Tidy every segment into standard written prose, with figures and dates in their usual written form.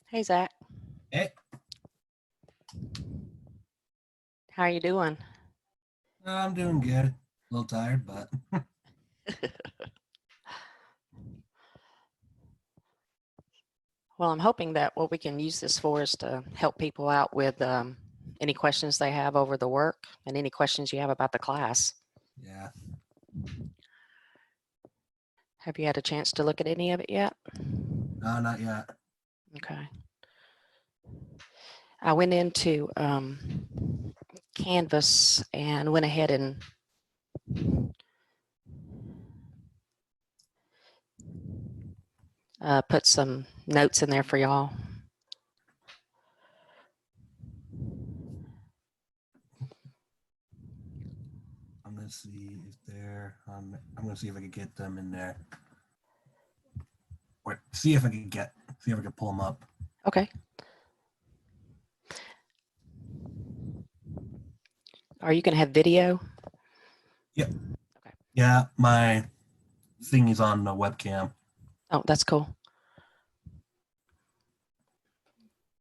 Hey, Zach. Hey, How are you doing? I'm doing good. A little tired, but Well, I'm hoping that what we can use this for is to help people out with any questions they have over the work and any questions you have about the class. yeah. Have you had a chance to look at any of it yet? No, not yet. Okay. I went into Canvas and went ahead and put some notes in there for y'all. I'm gonna see if they're. I'm gonna see if I can get them in there. Or see if I can pull them up. Okay. Are you going to have video? Yep. Okay. Yeah, my thing is on the webcam. Oh, that's cool.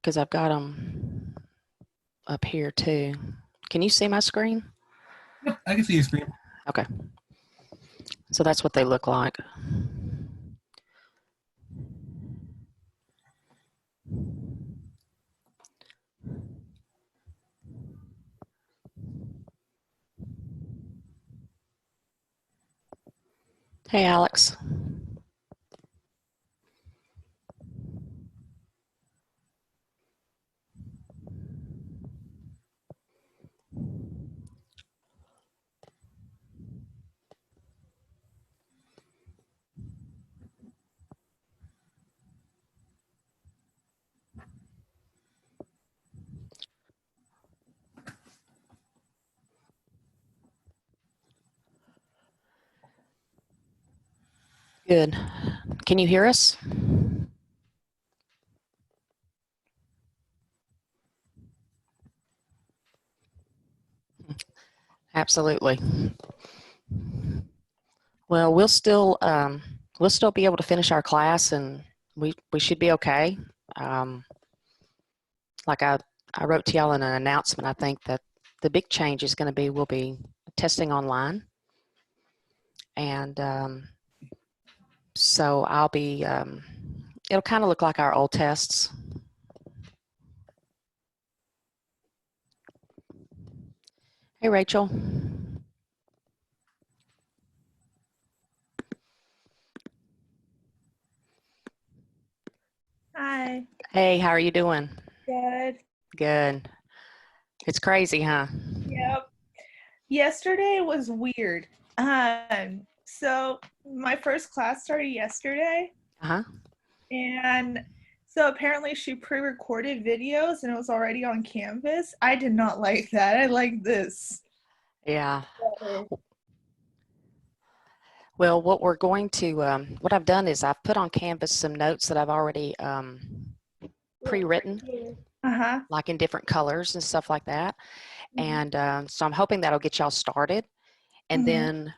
Because I've got them up here too. Can you see my screen? Yep, I can see your screen. Okay. So that's what they look like. Hey, Alex. Good. Can you hear us? Absolutely. Well, we'll still be able to finish our class, and we should be okay. Um, like I wrote to y'all in an announcement. I think that the big change is going to be we'll be testing online, and so I'll be. It'll kind of look like our old tests. Hey, Rachel. Hi. Hey, how are you doing? Good. Good. It's crazy, huh? Yep. Yesterday was weird. So my first class started yesterday, Uh-huh. and so apparently she pre-recorded videos and it was already on Canvas. I did not like that. I like this Yeah. better. Well, what I've done is I've put on Canvas some notes that I've already pre-written, Uh-huh. like in different colors and stuff like that. And so I'm hoping that'll get y'all started. And Mhm. then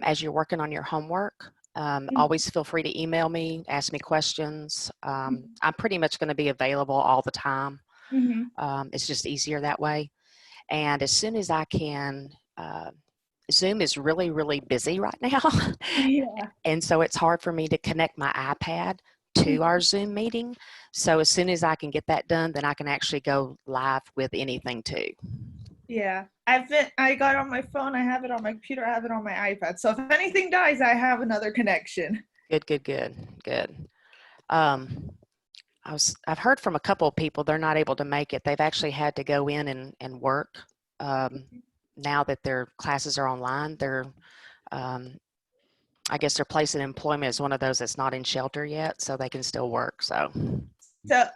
as you're working on your homework, Mhm. always feel free to email me, ask me questions. I'm pretty much going to be available all the time. Mhm. It's just easier that way. And as soon as I can, Zoom is really, really busy right now. Yeah. And so it's hard for me to connect my iPad to our Zoom meeting. So as soon as I can get that done, then I can actually go live with anything too. Yeah. I got it on my phone, I have it on my computer, I have it on my iPad. So if anything dies, I have another connection. Good, good, good, good. Um, I've heard from a couple of people they're not able to make it. They've actually had to go in and work. Now that their classes are online, um, I guess their place of employment is one of those that's not in shelter yet, so they can still work. So So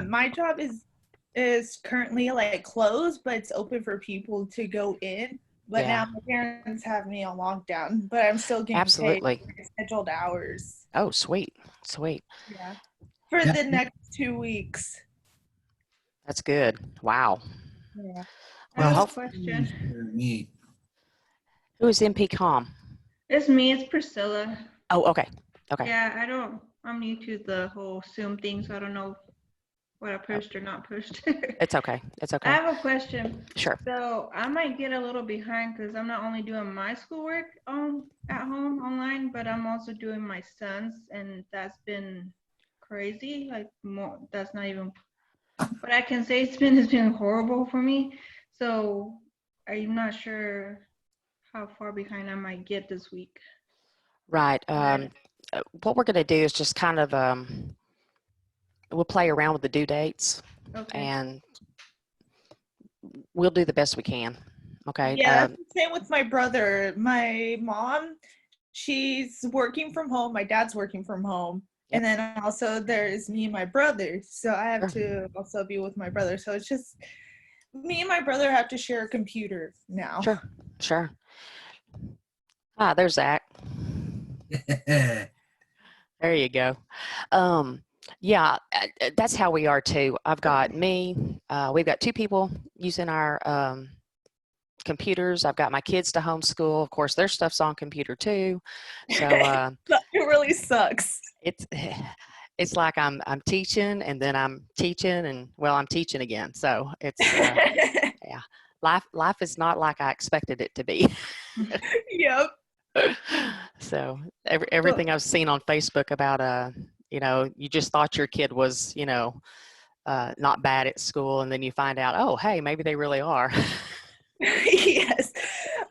my job is currently like closed, but it's open for people to go in. But yeah, now my parents have me on lockdown, but I'm still getting paid absolutely. for scheduled hours. Oh, sweet, sweet. Yeah. For Yeah. the next 2 weeks. That's good. Wow. Yeah. I Well, have a hope question. Me. who is MP.com? It's me, it's Priscilla. Oh, okay. Okay. Yeah, I'm new to the whole Zoom thing, so I don't know what I pushed or not pushed. It's okay. It's I okay. have a question. Sure. So I might get a little behind because I'm not only doing my schoolwork at home online, but I'm also doing my son's, and that's been crazy. Like more, that's not even. But I can say it's been horrible for me. So I'm not sure how far behind I might get this week. Right. What we're going to do is just kind of, we'll play around with the due dates Okay. and we'll do the best we can. Okay. Yeah, it's the same with my brother. My mom, she's working from home. My dad's working from home. Yep. And then also there's me and my brother. So I have Sure. to also be with my brother. So it's just me and my brother have to share a computer now. Sure. Sure. Ah, there's Zach. There you go. Yeah, that's how we are too. I've got me, we've got two people using our computers. I've got my kids to homeschool. Of course, their stuff's on computer too. So But it really sucks. it's it's like I'm teaching and then I'm teaching and well, I'm teaching again. So it's yeah, life is not like I expected it to be. Yep. So everything I've seen on Facebook about you just thought your kid was not bad at school, and then you find out, oh hey, maybe they really are. Yes.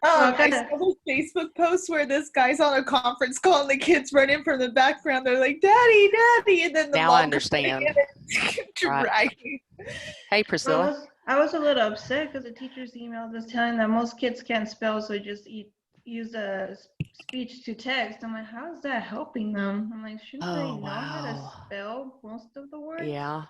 Well, I saw this Facebook post where this guy's on a conference call and the kids run in from the background. They're like, "Daddy, Daddy," and then the Now mom I understand. dragging. Hey I Priscilla. was a little upset because the teacher's email was telling that most kids can't spell, so just use a speech to text. I'm like, how is that helping them? I'm like, shouldn't they Oh know how to wow. spell most of the words? Yeah.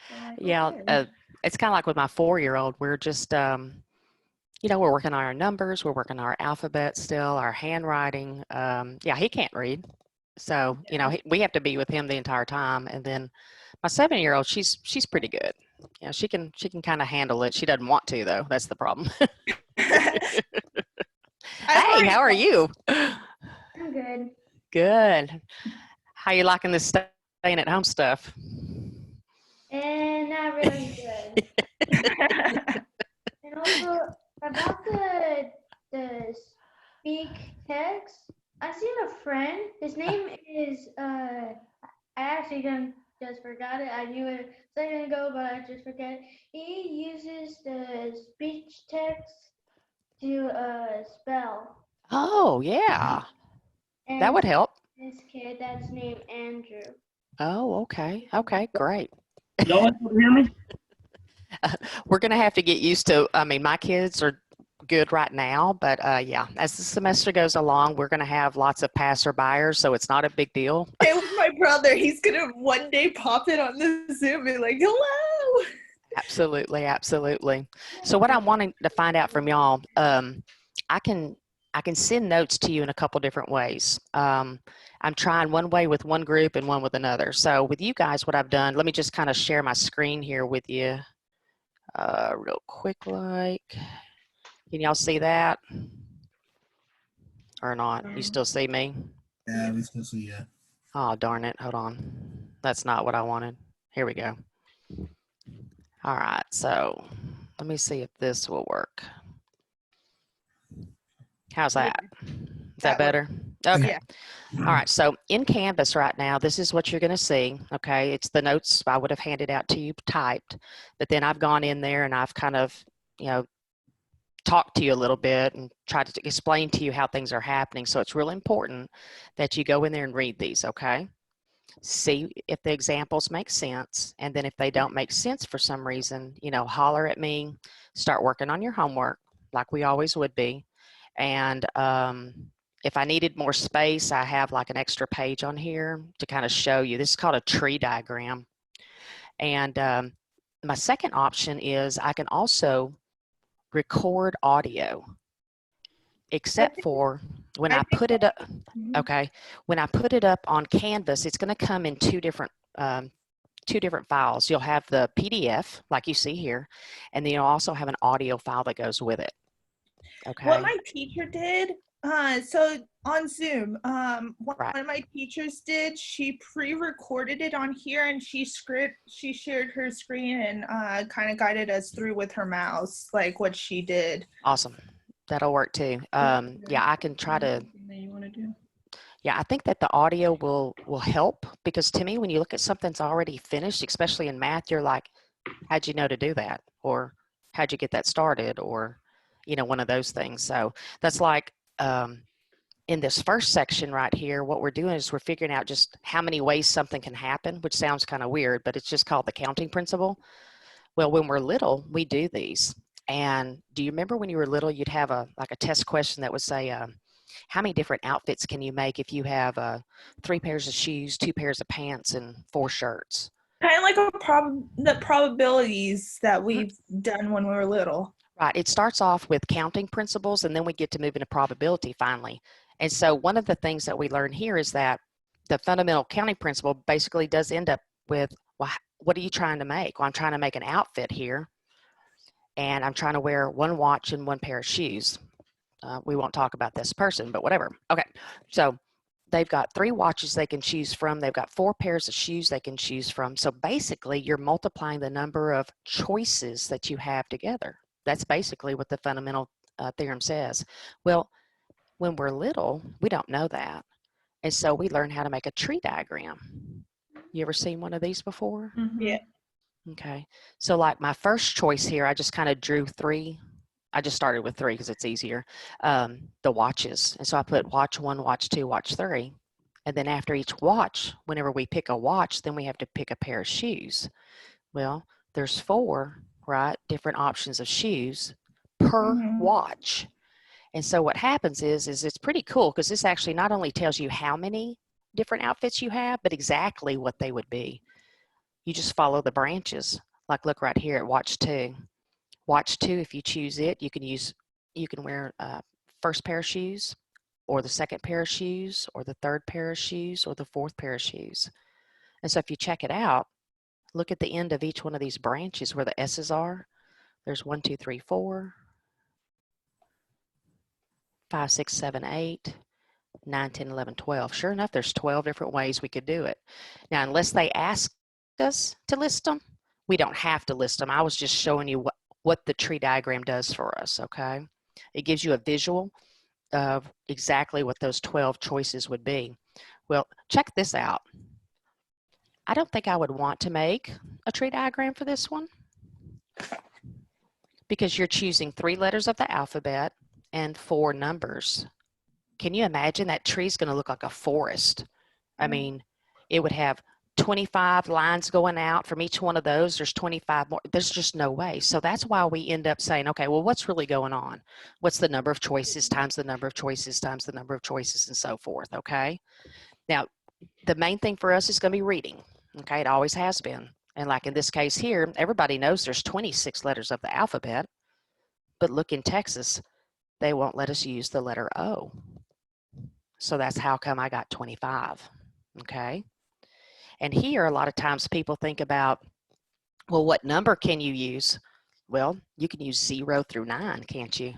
So I'm like, Yeah. okay. It's kind of like with my 4-year-old. We're just we're working on our numbers. We're working on our alphabet still, our handwriting. Yeah, he can't read. So, we have to be with him the entire time. And then my 7-year-old, she's pretty good. Yeah, she can kind of handle it. She doesn't want to though. That's the problem. Hey, how are you? I'm good. Good. How you liking this staying at home stuff? And not really good. And also about the speak text, I seen a friend. His name is I actually just forgot it. I knew it a second ago, but I just forgot it. He uses the speech text to spell. Oh, yeah. And That would help. this kid that's named Andrew. Oh, okay. Okay, great. Y'all able to hear me? We're going to have to get used to, my kids are good right now, but yeah, as the semester goes along, we're going to have lots of passerbyers, so it's not a big deal. Hey, with my brother, he's gonna one day pop it on the Zoom and be like, "Hello." Absolutely, absolutely. So what I'm wanting to find out from y'all, I can send notes to you in a couple different ways. I'm trying one way with one group and one with another. So with you guys, what I've done, let me just kind of share my screen here with you real quick. Like, can y'all see that or not? You still see me? Yeah, we still see you. Oh, darn it. Hold on. That's not what I wanted. Here we go. All right. So let me see if this will work. How's that? Is that better? Okay. Yeah. All right. So in Canvas right now, this is what you're going to see. Okay. It's the notes I would have handed out to you typed, but then I've gone in there and I've kind of, talked to you a little bit and tried to explain to you how things are happening. So it's really important that you go in there and read these. Okay. See if the examples make sense. And then if they don't make sense for some reason, holler at me, start working on your homework like we always would be. And if I needed more space, I have like an extra page on here to kind of show you. This is called a tree diagram. And my second option is I can also record audio, except for when I put it up. Okay, when I put it up on Canvas, it's going to come in two different files. You'll have the PDF like you see here, and then you'll also have an audio file that goes with it. Okay. What my teacher did, so on Zoom, what Right. one of my teachers did, she pre-recorded it on here and she shared her screen and kind of guided us through with her mouse, like what she did. Awesome. That'll work too. Yeah, I can try to. Something that you want to do. Yeah, I think that the audio will help, because to me, when you look at something that's already finished, especially in math, you're like, how'd you know to do that? Or how'd you get that started? Or, one of those things. So that's like in this first section right here, what we're doing is we're figuring out just how many ways something can happen, which sounds kind of weird, but it's just called the counting principle. Well, when we're little, we do these. And do you remember when you were little, you'd have a test question that would say, how many different outfits can you make if you have 3 pairs of shoes, 2 pairs of pants, and 4 shirts? Kind of like the probabilities that we've done when we were little. Right. It starts off with counting principles, and then we get to move into probability finally. And so one of the things that we learn here is that the fundamental counting principle basically does end up with, well, what are you trying to make? Well, I'm trying to make an outfit here, and I'm trying to wear 1 watch and 1 pair of shoes. We won't talk about this person, but whatever. Okay. So they've got 3 watches they can choose from. They've got 4 pairs of shoes they can choose from. So basically, you're multiplying the number of choices that you have together. That's basically what the fundamental theorem says. Well, when we're little, we don't know that. And so we learn how to make a tree diagram. You ever seen one of these before? Mhm. Yeah. Okay. So like my first choice here, I just kind of drew 3. I just started with 3 because it's easier. The watches. And so I put watch 1, watch 2, watch 3. And then after each watch, whenever we pick a watch, then we have to pick a pair of shoes. Well, there's 4, right, different options of shoes per Mhm. watch. And so what happens is it's pretty cool, because this actually not only tells you how many different outfits you have, but exactly what they would be. You just follow the branches. Like look right here at watch 2. Watch 2, if you choose it, you can wear first pair of shoes, or the second pair of shoes, or the third pair of shoes, or the 4th pair of shoes. And so if you check it out, look at the end of each one of these branches where the S's are. There's 1, 2, 3, 4, 5, 6, 7, 8, 9, 10, 11, 12. Sure enough, there's 12 different ways we could do it. Now, unless they ask us to list them, we don't have to list them. I was just showing you what the tree diagram does for us, okay? It gives you a visual of exactly what those 12 choices would be. Well, check this out. I don't think I would want to make a tree diagram for this one, because you're choosing 3 letters of the alphabet and 4 numbers. Can you imagine that tree's going to look like a forest? I mean, it would have 25 lines going out from each one of those. There's 25 more. There's just no way. So that's why we end up saying, okay, well, what's really going on? What's the number of choices times the number of choices times the number of choices, and so forth, okay? Now, the main thing for us is going to be reading, okay? It always has been. And like in this case here, everybody knows there's 26 letters of the alphabet, but look, in Texas, they won't let us use the letter O. So that's how come I got 25, okay? And here, a lot of times people think about, well, what number can you use? Well, you can use 0 through 9, can't you?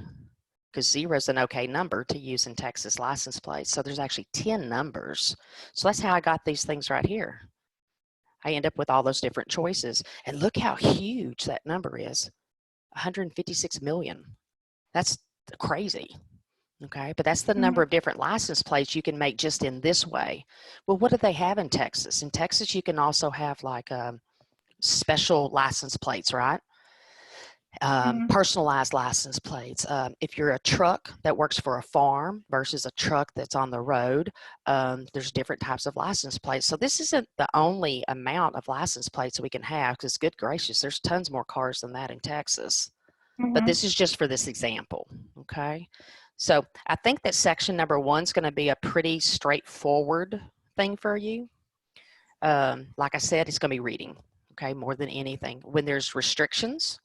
Because 0 is an okay number to use in Texas license plates. So there's actually 10 numbers. So that's how I got these things right here. I end up with all those different choices. And look how huge that number is, 156 million. That's crazy. Okay, but that's the number of different license plates you can make just in this way. Well, what do they have in Texas? In Texas, you can also have like special license plates, right? Personalized license plates. If you're a truck that works for a farm versus a truck that's on the road, there's different types of license plates. So this isn't the only amount of license plates we can have, because good gracious, there's tons more cars than that in Texas. But this is just for this example, okay? So I think that section number 1 is going to be a pretty straightforward thing for you. Like I said, it's going to be reading, okay, more than anything. When there's restrictions,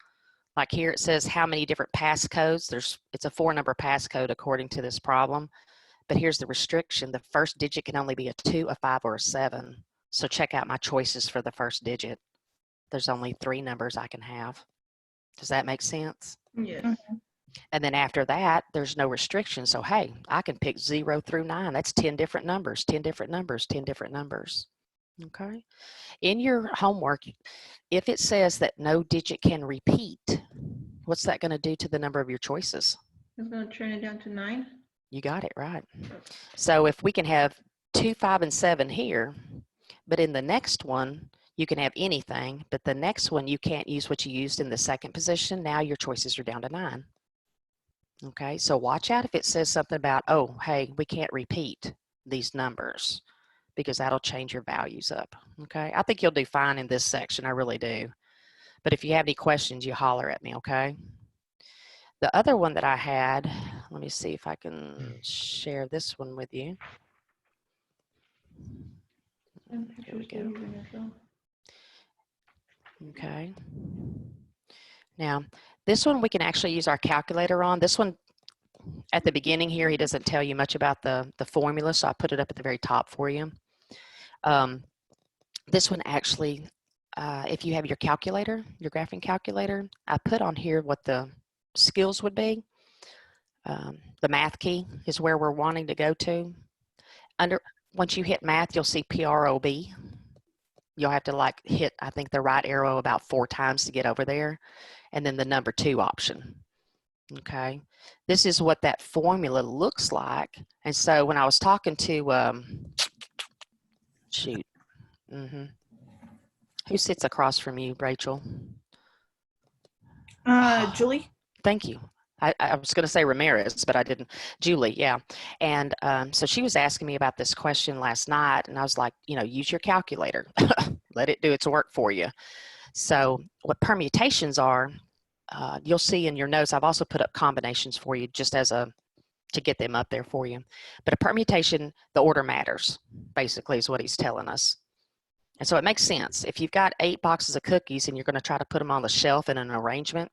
like here it says how many different passcodes. It's a 4-number passcode according to this problem. But here's the restriction. The first digit can only be a 2, a 5, or a 7. So check out my choices for the first digit. There's only 3 numbers I can have. Does that make sense? Yes. And then after that, there's no restriction. So, hey, I can pick 0 through 9. That's 10 different numbers, 10 different numbers, 10 different numbers. Okay. In your homework, if it says that no digit can repeat, what's that going to do to the number of your choices? It's going to turn it down to 9. You got it right. So if we can have 2, 5, and 7 here, but in the next one, you can have anything, but the next one, you can't use what you used in the second position. Now your choices are down to 9. Okay, so watch out if it says something about, oh, hey, we can't repeat these numbers, because that'll change your values up. Okay, I think you'll do fine in this section. I really do. But if you have any questions, you holler at me, okay? The other one that I had, let me see if I can share this one with you. Here we go. Okay. Now, this one we can actually use our calculator on. This one, at the beginning here, he doesn't tell you much about the formula, so I put it up at the very top for you. This one actually, if you have your calculator, your graphing calculator, I put on here what the skills would be. The math key is where we're wanting to go to. Once you hit math, you'll see PROB. You'll have to like hit, I think, the right arrow about 4 times to get over there. And then the number 2 option. Okay. This is what that formula looks like. And so when I was talking to, shoot. Who sits across from you, Rachel? Julie. Thank you. I was going to say Ramirez, but I didn't. Julie, yeah. And so she was asking me about this question last night, and I was like, you know, use your calculator. Let it do its work for you. So what permutations are, you'll see in your notes, I've also put up combinations for you just as to get them up there for you. But a permutation, the order matters, basically, is what he's telling us. And so it makes sense. If you've got 8 boxes of cookies and you're going to try to put them on the shelf in an arrangement,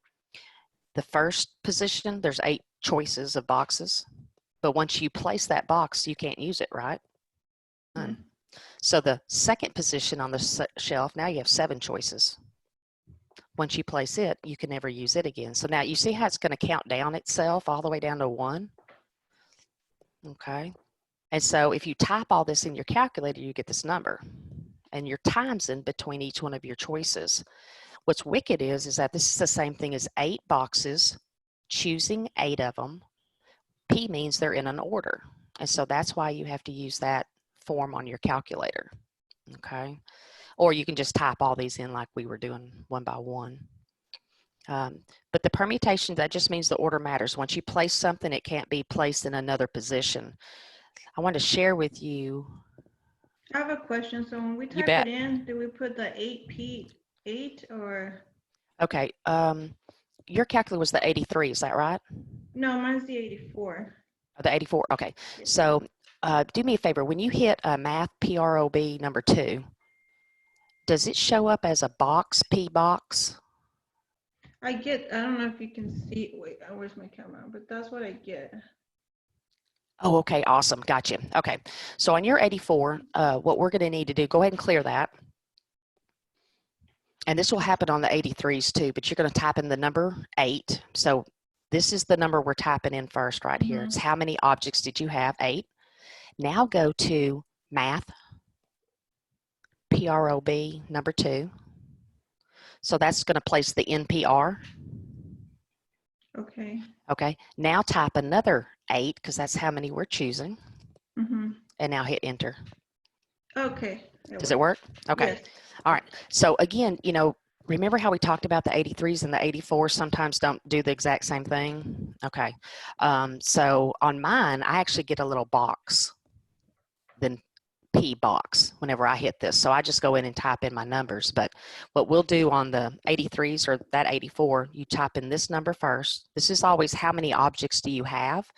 the first position, there's 8 choices of boxes. But once you place that box, you can't use it, right? So the second position on the shelf, now you have 7 choices. Once you place it, you can never use it again. So now you see how it's going to count down itself all the way down to 1? Okay. And so if you type all this in your calculator, you get this number. And your times in between each one of your choices. What's wicked is that this is the same thing as 8 boxes, choosing 8 of them. P means they're in an order. And so that's why you have to use that form on your calculator. Okay. Or you can just type all these in like we were doing one by one. But the permutation, that just means the order matters. Once you place something, it can't be placed in another position. I want to share with you. I have a question. So when we type it in, do we put the 8P8 or? Okay. Your calculator was the 83, is that right? No, mine's the 84. Oh, the 84, okay. So do me a favor. When you hit math PROB number 2, does it show up as a box, P box? I don't know if you can see, wait, where's my camera? But that's what I get. Oh, okay, awesome, gotcha. Okay, so on your 84, what we're gonna need to do, go ahead and clear that. And this will happen on the 83s too, but you're gonna type in the number 8. So this is the number we're typing in first right here. It's how many objects did you have? 8. Now go to math, PROB number 2. So that's gonna place the NPR. Okay. Okay, now type another 8 because that's how many we're choosing. And now hit enter. Okay. Does it work? Okay. Yes. All right. So again, you know, remember how we talked about the 83s and the 84s sometimes don't do the exact same thing? Okay. So on mine, I actually get a little box, then P box whenever I hit this. So I just go in and type in my numbers. But what we'll do on the 83s or that 84, you type in this number first. This is always how many objects do you have?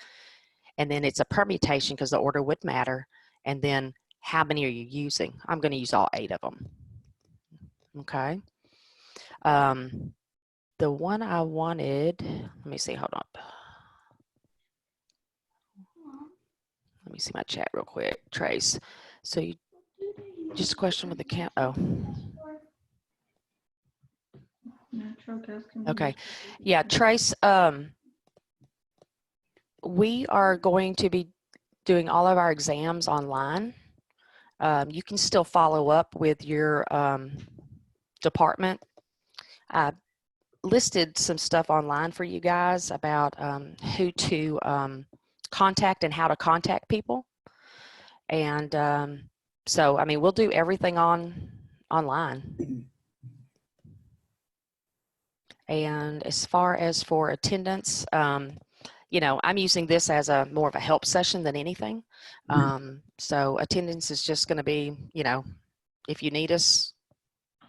And then it's a permutation because the order would matter. And then how many are you using? I'm going to use all 8 of them. Okay. The one I wanted, let me see, hold on. Let me see my chat real quick. Trace. So you just a question with the count. Oh. Natural gas. Okay. Yeah, Trace, we are going to be doing all of our exams online. You can still follow up with your department. I listed some stuff online for you guys about who to contact and how to contact people. And so, I mean, we'll do everything online. And as far as for attendance, you know, I'm using this as a more of a help session than anything. So attendance is just going to be, you know, if you need us,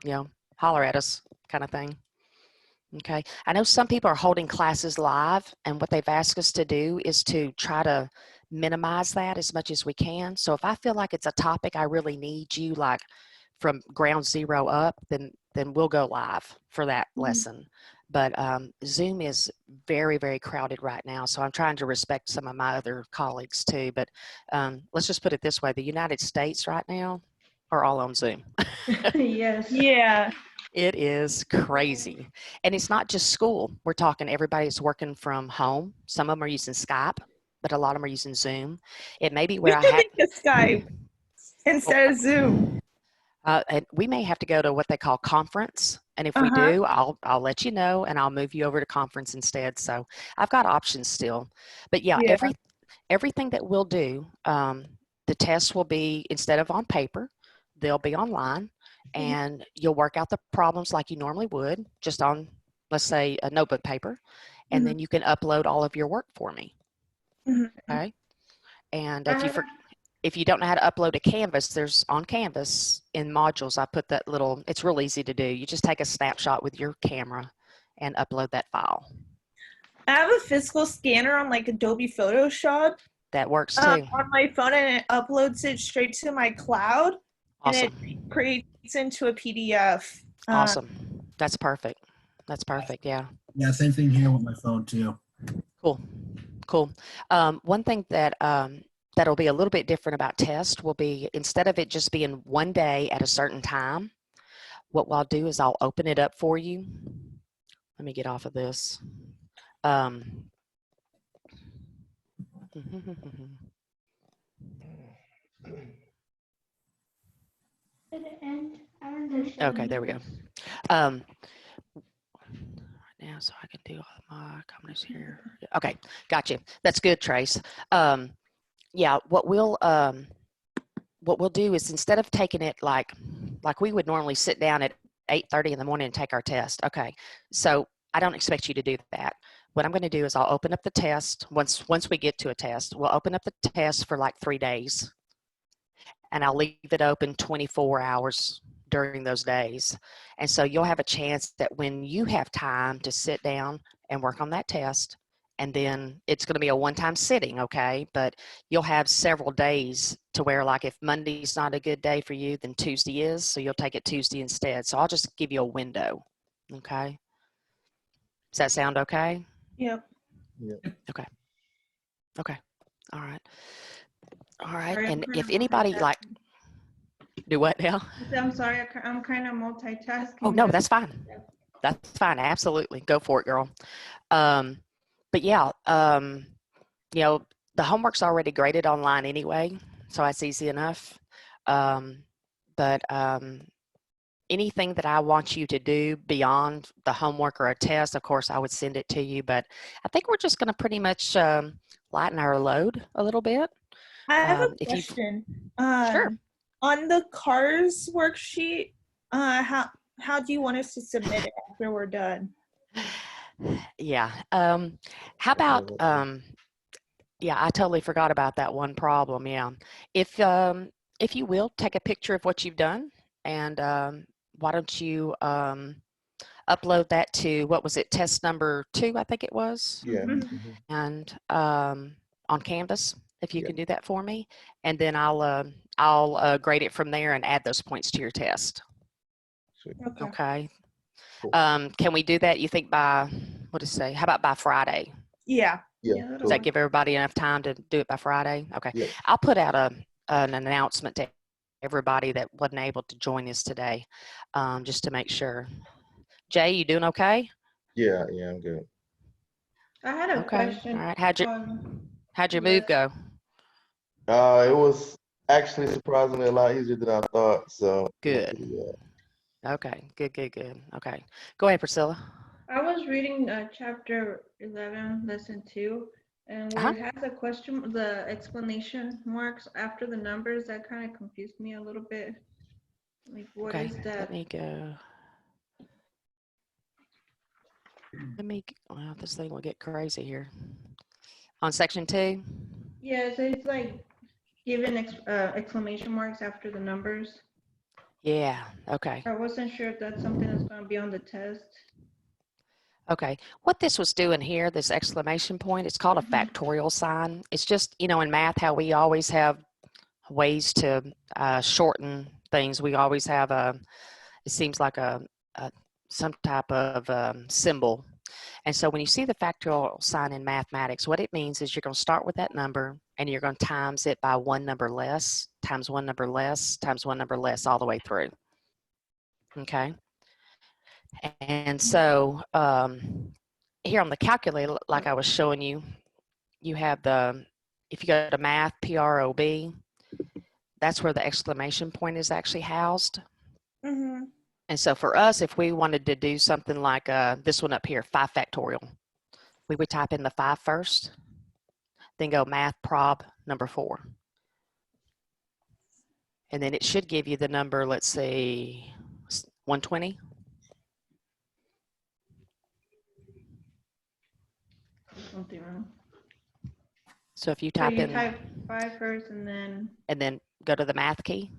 you know, holler at us kind of thing. Okay. I know some people are holding classes live, and what they've asked us to do is to try to minimize that as much as we can. So if I feel like it's a topic I really need you like from ground zero up, then we'll go live for that lesson. But Zoom is very, very crowded right now. So I'm trying to respect some of my other colleagues too. But let's just put it this way. The United States right now are all on Zoom. Yes. Yeah. It is crazy. And it's not just school. We're talking everybody's working from home. Some of them are using Skype, but a lot of them are using Zoom. It may be We where I should have, make a Skype instead of Zoom. and we may have to go to what they call conference. And if we do, I'll let you know, and I'll move you over to conference instead. So I've got options still. But yeah, Yeah. everything that we'll do, the tests will be, instead of on paper, they'll be online. And you'll work out the problems like you normally would, just on, let's say, a notebook paper. And then you can upload all of your work for me. Okay. And if you don't know how to upload to Canvas, there's on Canvas in modules, I put that little, it's real easy to do. You just take a snapshot with your camera and upload that file. I have a physical scanner on like Adobe Photoshop That works too. on my phone, and it uploads it straight to my cloud. Awesome. And it creates into a PDF. Awesome. That's perfect. That's perfect. Yeah. Yeah, same thing here with my phone too. Cool. Cool. One thing that that'll be a little bit different about test will be, instead of it just being one day at a certain time, what I'll do is I'll open it up for you. Let me get off of this. Did it end? I understand. Okay, there we go. Now, so I can do all my comments here. Okay, gotcha. That's good, Trace. Yeah, what we'll do is, instead of taking it like we would normally sit down at 8:30 in the morning and take our test. Okay, so I don't expect you to do that. What I'm going to do is I'll open up the test. Once we get to a test, we'll open up the test for like 3 days, and I'll leave it open 24 hours during those days. And so you'll have a chance that when you have time to sit down and work on that test, and then it's going to be a one-time sitting, okay? But you'll have several days to where, like, if Monday's not a good day for you, then Tuesday is, so you'll take it Tuesday instead. So I'll just give you a window, okay? Does that sound okay? Yep. Okay. Okay. All right. All right. Sorry, I'm And kind if of anybody like, do what now? I'm sorry, I'm kind of multitasking. Oh, no, that's fine. That's fine. Absolutely. Go for it, girl. But yeah, you know, the homework's already graded online anyway, so that's easy enough. But anything that I want you to do beyond the homework or a test, of course, I would send it to you. But I think we're just going to pretty much lighten our load a little bit. I have a If you question. Sure. On the CARS worksheet, how do you want us to submit it after we're done? Yeah. How about yeah, I totally forgot about that one problem. Yeah. If you will, take a picture of what you've done, and why don't you upload that to, what was it, test number 2, I think it was? Yeah. And on Canvas, if you can do that for me, and then I'll grade it from there and add those points to your test. Sweet. Okay. Cool. Can we do that, you think, by, what to say, how about by Friday? Yeah. Yeah. Does that give everybody enough time to do it by Friday? Okay. Yeah. I'll put out an announcement to everybody that wasn't able to join us today, just to make sure. Jay, you doing okay? Yeah, I'm good. I had a Okay. All question. right. How'd your move Yes. go? It was actually surprisingly a lot easier than I thought. So Good. Okay. Good. Okay. Go ahead, Priscilla. I was reading chapter 11, lesson 2, and where it has a question, the exclamation marks after the numbers, that kind of confused me a little bit. Like, what Okay. is that? Let me go. Well, this thing will get crazy here. On section 2? Yes, it's like giving exclamation marks after the numbers. Yeah. Okay. I wasn't sure if that's something that's going to be on the test. Okay. What this was doing here, this exclamation point, it's called a factorial sign. It's just, in math, how we always have ways to shorten things. We always have it seems like some type of symbol. And so when you see the factorial sign in mathematics, what it means is you're going to start with that number and you're going to times it by one number less, times one number less, times one number less, all the way through. Okay. And so here on the calculator, like I was showing you, you have if you go to math, PROB, that's where the exclamation point is actually housed. Mm-hmm. And so for us, if we wanted to do something like this one up here, 5 factorial, we would type in the 5 first, then go math prob number 4. And then it should give you the number, let's see, 120. Something wrong. So if you So type you in type 5 first and then go to the math key,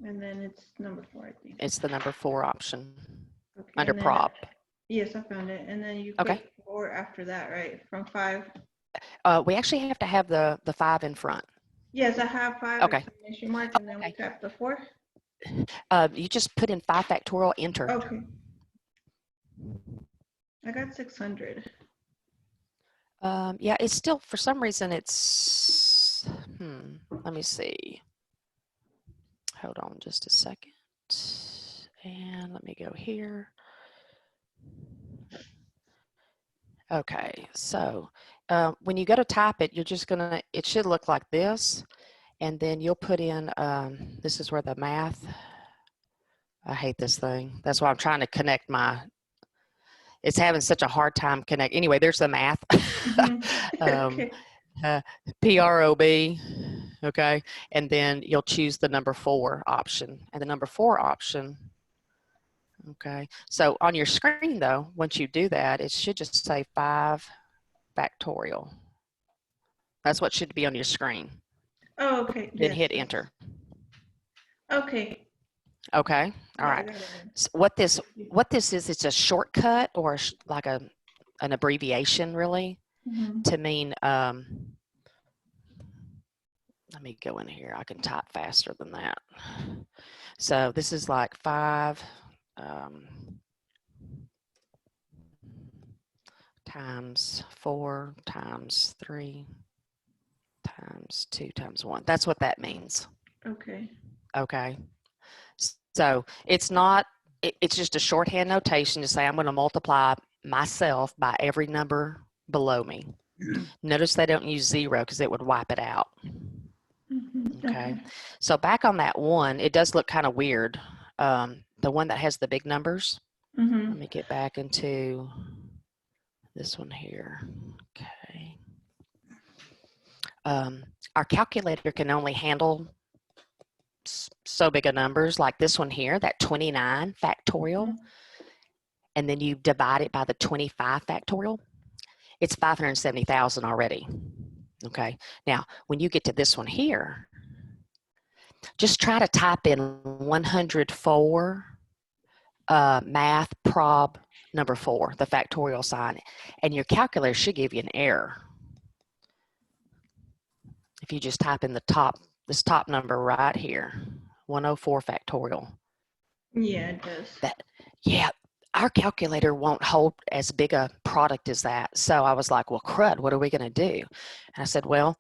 it's number 4, I think. it's the number 4 option Okay, under and then, prob. yes, I found it. And then you Okay. click 4 after that, right? From 5. We actually have to have the 5 in front. Yes, I have 5 Okay. exclamation mark, and then we Okay. tap the 4. You just put in 5 factorial, enter. Okay. I got 600. Yeah, it's still, for some reason, it's, let me see. Hold on just a second. And let me go here. Okay, so when you go to type it, you're just gonna, it should look like this. And then you'll put in, this is where the math, I hate this thing. That's why I'm trying to connect it's having such a hard time connect. Anyway, there's the math. Okay. PROB, okay? And then you'll choose the number 4 option. And the number 4 option, okay? So on your screen though, once you do that, it should just say 5 factorial. That's what should be on your screen. Oh, okay. Then Yes, hit yes. enter. Okay. Okay, all Yeah, I right. got it. So what this is, it's a shortcut or like an abbreviation really to mean, let me go in here. I can type faster than that. So this is like 5 times 4 times 3 times 2 times 1. That's what that means. Okay. Okay. So it's not, it's just a shorthand notation to say I'm going to multiply myself by every number below me. Notice they don't use 0 because it would wipe it out. Okay. So back on that 1, it does look kind of weird. The one that has the big numbers. Let me get back into this one here. Okay. Our calculator can only handle so big of numbers like this one here, that 29 factorial, and then you divide it by the 25 factorial, it's 570,000 already. Okay, now when you get to this one here, just try to type in 104 math prob number 4, the factorial sign, and your calculator should give you an error. If you just type in this top number right here, 104 factorial. Yeah, it does. Yeah, our calculator won't hold as big a product as that. So I was like, well, crud, what are we going to do? And I said, well,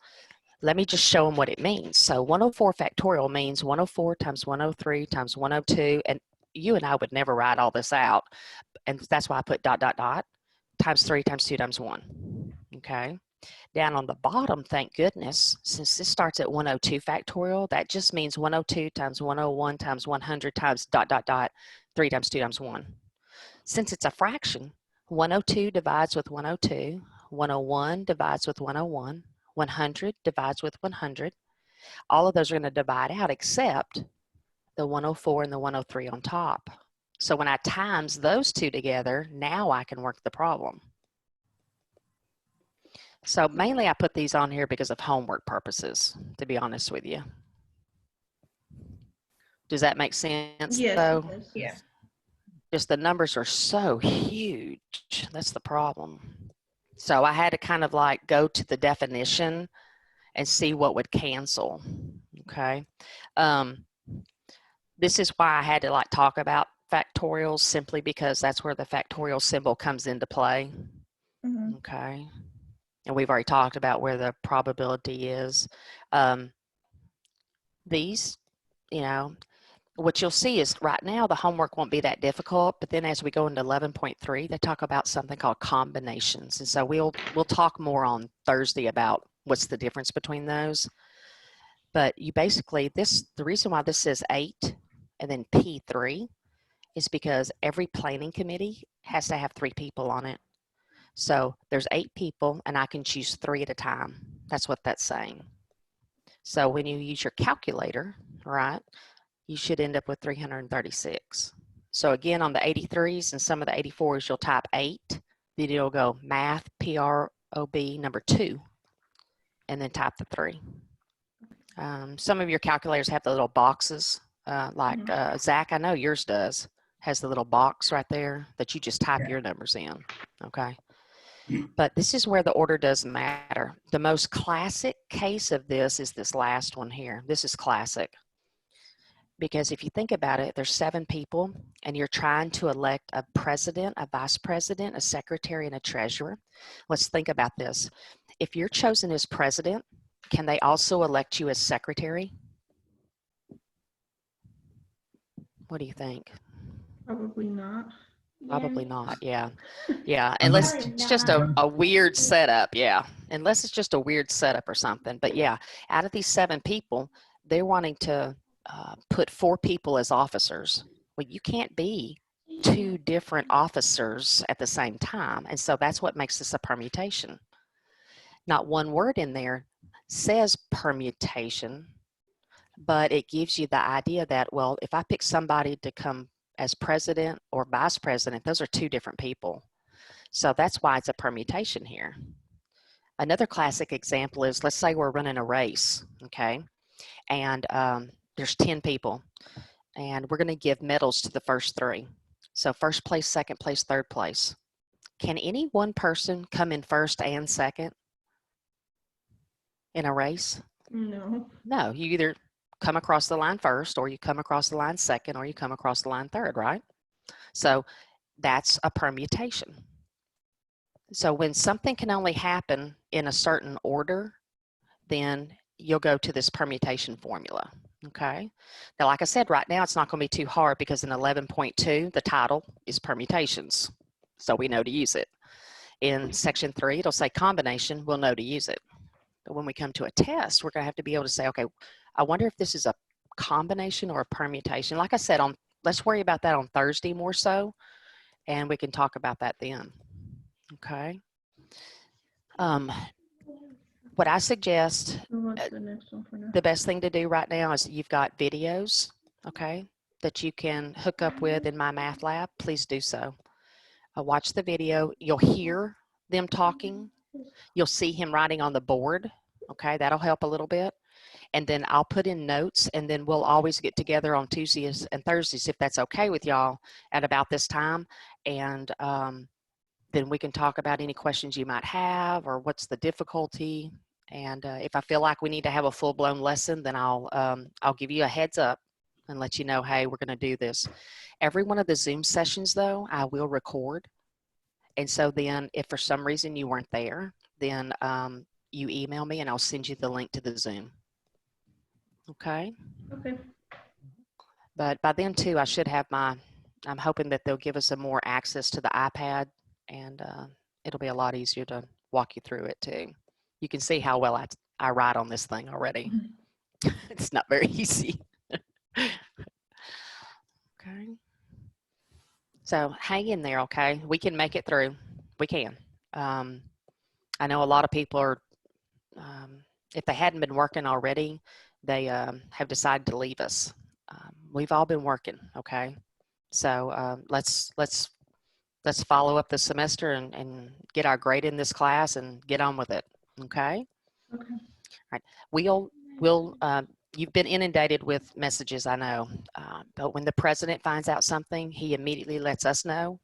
let me just show them what it means. So 104 factorial means 104 times 103 times 102. And you and I would never write all this out. And that's why I put ... times 3 times 2 times 1. Okay. Down on the bottom, thank goodness, since this starts at 102 factorial, that just means 102 times 101 times 100 times dot, dot, dot, 3 times 2 times 1. Since it's a fraction, 102 divides with 102, 101 divides with 101, 100 divides with 100. All of those are going to divide out except the 104 and the 103 on top. So when I times those two together, now I can work the problem. So mainly I put these on here because of homework purposes, to be honest with you. Does that make sense Yes, though? it does. Yeah. Just the numbers are so huge. That's the problem. So I had to kind of like go to the definition and see what would cancel. Okay. This is why I had to like talk about factorials, simply because that's where the factorial symbol comes into play. Mhm. Okay. And we've already talked about where the probability is. These, you know, what you'll see is right now the homework won't be that difficult, but then as we go into 11.3, they talk about something called combinations. And so we'll talk more on Thursday about what's the difference between those. But you basically, the reason why this says 8 and then P3 is because every planning committee has to have 3 people on it. So there's 8 people and I can choose 3 at a time. That's what that's saying. So when you use your calculator, right, you should end up with 336. So again, on the 83s and some of the 84s, you'll type 8, then it'll go math, PROB number 2, and then type the 3. Some of your calculators have the little boxes, like Zach, I know yours does, has the little box right there that you just type your numbers in, okay? But this is where the order doesn't matter. The most classic case of this is this last one here. This is classic. Because if you think about it, there's 7 people and you're trying to elect a president, a vice president, a secretary, and a treasurer. Let's think about this. If you're chosen as president, can they also elect you as secretary? What do you think? Probably not. Probably not, yeah. Yeah, Unless- unless it's just a weird setup, yeah. Unless it's just a weird setup or something. But yeah, out of these 7 people, they're wanting to put 4 people as officers. Well, you can't be 2 different officers at the same time. And so that's what makes this a permutation. Not one word in there says permutation, but it gives you the idea that, well, if I pick somebody to come as president or vice president, those are 2 different people. So that's why it's a permutation here. Another classic example is, let's say we're running a race, okay? And there's 10 people, and we're going to give medals to the first 3. So first place, second place, third place. Can any one person come in first and second in a race? No. No, you either come across the line first, or you come across the line second, or you come across the line third, right? So that's a permutation. So when something can only happen in a certain order, then you'll go to this permutation formula, okay? Now, like I said, right now it's not going to be too hard because in 11.2, the title is permutations, so we know to use it. In section 3, it'll say combination, we'll know to use it. But when we come to a test, we're going to have to be able to say, okay, I wonder if this is a combination or a permutation. Like I said, let's worry about that on Thursday more so, and we can talk about that then, okay? What I suggest, What's the next one for now? the best thing to do right now is you've got videos, okay, that you can hook up with in my math lab. Please do so. Watch the video. You'll hear them talking. You'll see him writing on the board, okay? That'll help a little bit. And then I'll put in notes, and then we'll always get together on Tuesdays and Thursdays, if that's okay with y'all, at about this time. And then we can talk about any questions you might have or what's the difficulty. And if I feel like we need to have a full-blown lesson, then I'll give you a heads up and let you know, hey, we're going to do this. Every one of the Zoom sessions, though, I will record. And so then if for some reason you weren't there, then you email me and I'll send you the link to the Zoom. Okay? Okay. But by then, too, I should have I'm hoping that they'll give us some more access to the iPad, and it'll be a lot easier to walk you through it too. You can see how well I write on this thing already. It's not very easy. Okay. So hang in there, okay? We can make it through. We can. I know a lot of people are, if they hadn't been working already, they have decided to leave us. We've all been working, okay? So let's follow up the semester and get our grade in this class and get on with it, okay? Okay. All right. We'll you've been inundated with messages, I know, but when the president finds out something, he immediately lets us know.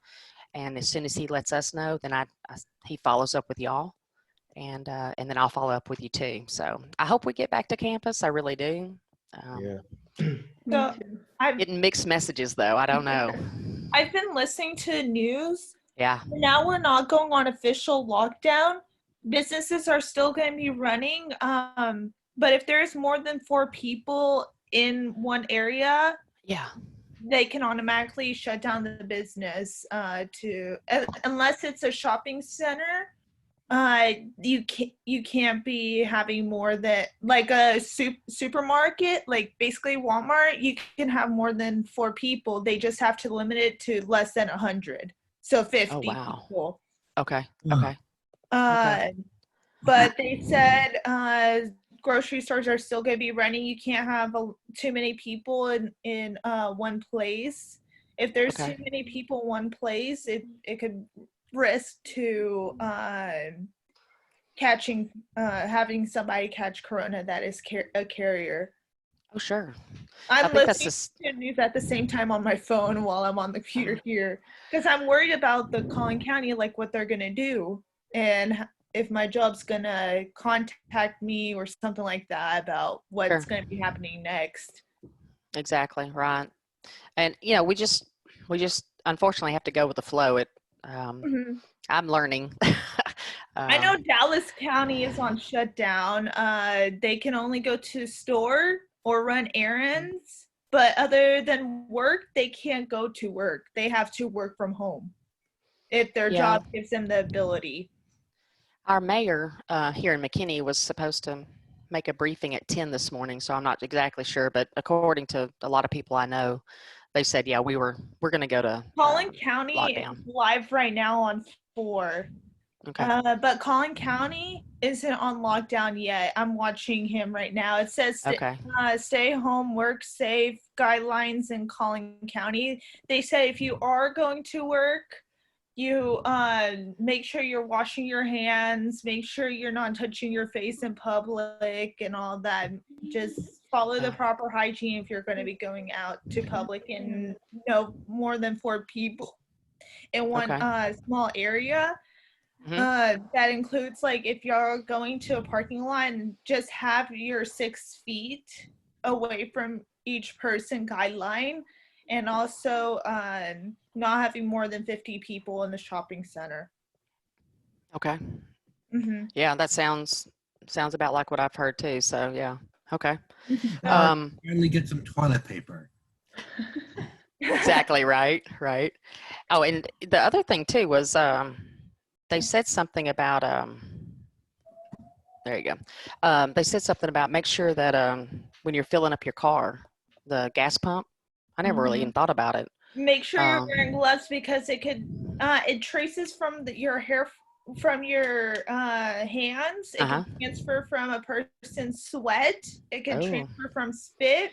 And as soon as he lets us know, then he follows up with y'all, and then I'll follow up with you too. So I hope we get back to campus. I really do. Yeah. Me So too. Getting mixed messages though. I don't know. I've been listening to news. Yeah. Now we're not going on official lockdown. Businesses are still going to be running. But if there's more than 4 people in one area, Yeah. they can automatically shut down the business unless it's a shopping center. You can't be having more than like a supermarket, like basically Walmart. You can have more than 4 people. They just have to limit it to less than 100. So 50 Oh, wow. people. Okay. Ugh. Okay. But they said grocery stores are still going to be running. You can't have too many people in one place. If there's Okay. too many people in one place, it could risk to having somebody catch corona that is a carrier. Oh, sure. I'm think that's listening to news at the same time on my phone while I'm on the computer here because I'm worried about the Collin County, like what they're gonna do, and if my job's gonna contact me or something like that about what's Sure. gonna be happening next. Exactly. Right. And we just unfortunately have to go with the flow. I'm learning. I know Dallas County is on shutdown. They can only go to store or run errands, but other than work, they can't go to work. They have to work from home if their Yeah. job gives them the ability. Our mayor here in McKinney was supposed to make a briefing at 10 this morning, so I'm not exactly sure, but according to a lot of people I know, they said, yeah, we're going to go to Collin County lockdown. is live right now on 4. Okay. But Collin County isn't on lockdown yet. I'm watching him right now. It says Okay. stay home, work safe guidelines in Collin County. They say if you are going to work, you make sure you're washing your hands, make sure you're not touching your face in public and all that. Just follow the proper hygiene if you're going to be going out to public and no more than 4 people in one small area. That includes like if you're going to a parking lot, just have your 6 feet away from each person guideline, and also not having more than 50 people in the shopping center. Okay. Mm-hmm. Yeah, that sounds about like what I've heard too. So yeah. Okay. Finally get some toilet paper. Exactly right. Right. Oh, and the other thing too was they said something about there you go. They said something about make sure that when you're filling up your car, the gas pump. I never really even thought about it. Make sure you're wearing gloves because it could it traces from your hair from your hands. It can transfer from a person's sweat. It can transfer from spit.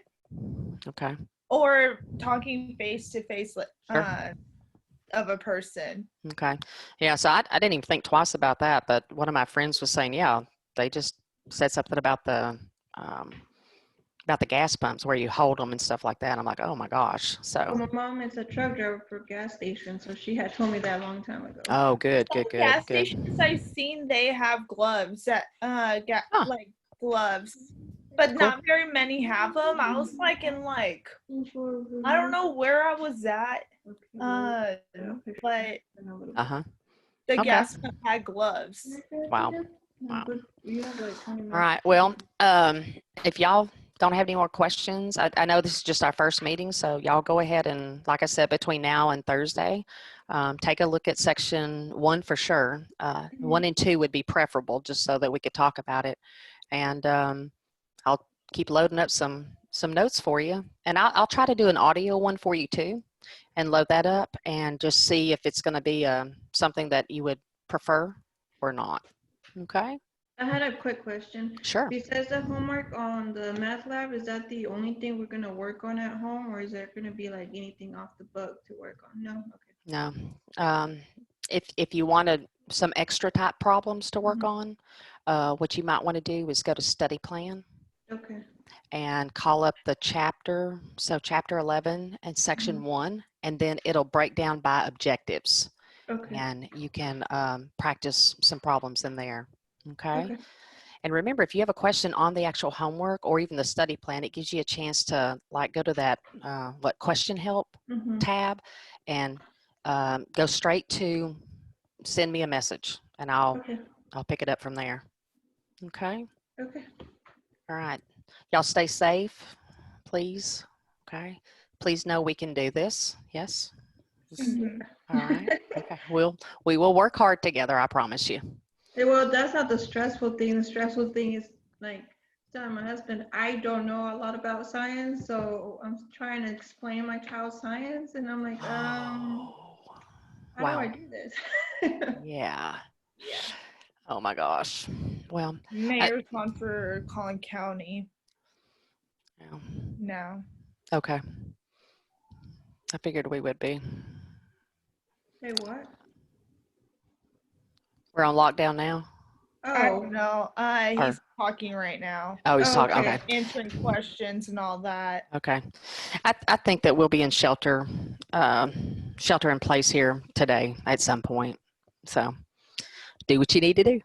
Okay. Or talking face to face Sure. of a person. Okay. Yeah. So I didn't even think twice about that, but one of my friends was saying, yeah, they just said something about the gas pumps where you hold them and stuff like that. I'm like, oh my gosh. So. Well, my mom is a truck driver for gas station, so she had told me that a long time ago. Oh, good. Gas stations I've seen, they have gloves that like gloves, but not very many have them. I was like in I don't know where I was at, but the gas pump had gloves. Wow. Wow. All right. Well, if y'all don't have any more questions, I know this is just our first meeting, so y'all go ahead and, like I said, between now and Thursday, Take a look at section 1 for sure. 1 and 2 would be preferable, just so that we could talk about it. And I'll keep loading up some notes for you. And I'll try to do an audio one for you too, and load that up and just see if it's going to be something that you would prefer or not. Okay? I had a quick question. Sure. Besides the homework on the math lab, is that the only thing we're gonna work on at home, or is there gonna be like anything off the book to work on? No? Okay. No. If you wanted some extra type problems to work Mhm. on, what you might want to do is go to study plan Okay. and call up the chapter. So chapter 11 and section 1, and then it'll break down by objectives. Okay. And you can practice some problems in there. Okay? Okay. And remember, if you have a question on the actual homework or even the study plan, it gives you a chance to like go to that question help Mhm. tab and go straight to send me a message, and I'll Okay. pick it up from there. Okay. Okay. All right. Y'all stay safe, please. Okay. Please know we can do this. Yes. Mhm. All right. Okay. We will work hard together. I promise you. Well, that's not the stressful thing. The stressful thing is like telling my husband, I don't know a lot about science, so I'm trying to explain my child science, and I'm like, how do I Wow. do this? Yeah. Yeah. Oh my gosh. Well, Mayor's on for Collin County yeah. now. Okay. I figured we would be. Say what? We're on lockdown now. I Oh. don't know. Or- He's talking right now, Oh, he's Oh, talking. okay. Okay. answering questions and all that. Okay. I think that we'll be in shelter in place here today at some point. So do what you need to do.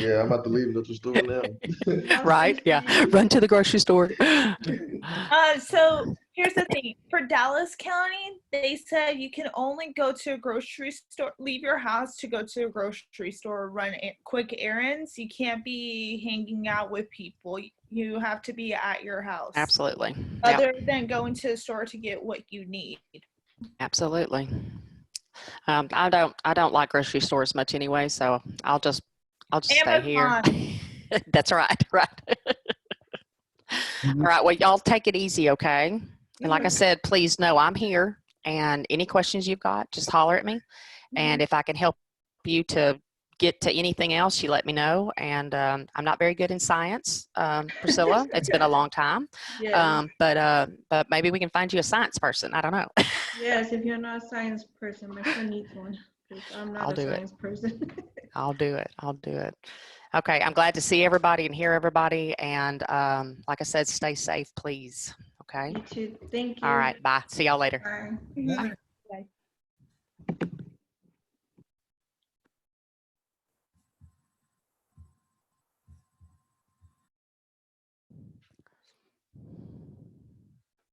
Yeah, I'm about to leave and go to the store now. Right? Yeah. Run to the grocery store. So here's the thing. For Dallas County, they said you can only go to a grocery store, leave your house to go to a grocery store, run quick errands. You can't be hanging out with people. You have to be at your house. Absolutely. Other than going to the store to get what you need. Absolutely. I don't like grocery stores much anyway, so I'll just stay here. Amazon. That's right. Right. All right. Well, y'all take it easy, okay? And like I said, please know I'm here. And any questions you've got, just holler at me. And if I can help you to get to anything else, you let me know. And I'm not very good in science, Priscilla. It's been a long time. Yes. But maybe we can find you a science person. I don't know. Yes, if you're not a science person, my son needs one, because I'm not I'll a do it. science person. I'll do it. I'll do it. Okay. I'm glad to see everybody and hear everybody. And like I said, stay safe, please. Okay. You too. Thank you. All right. Bye. See y'all later. Bye. Bye.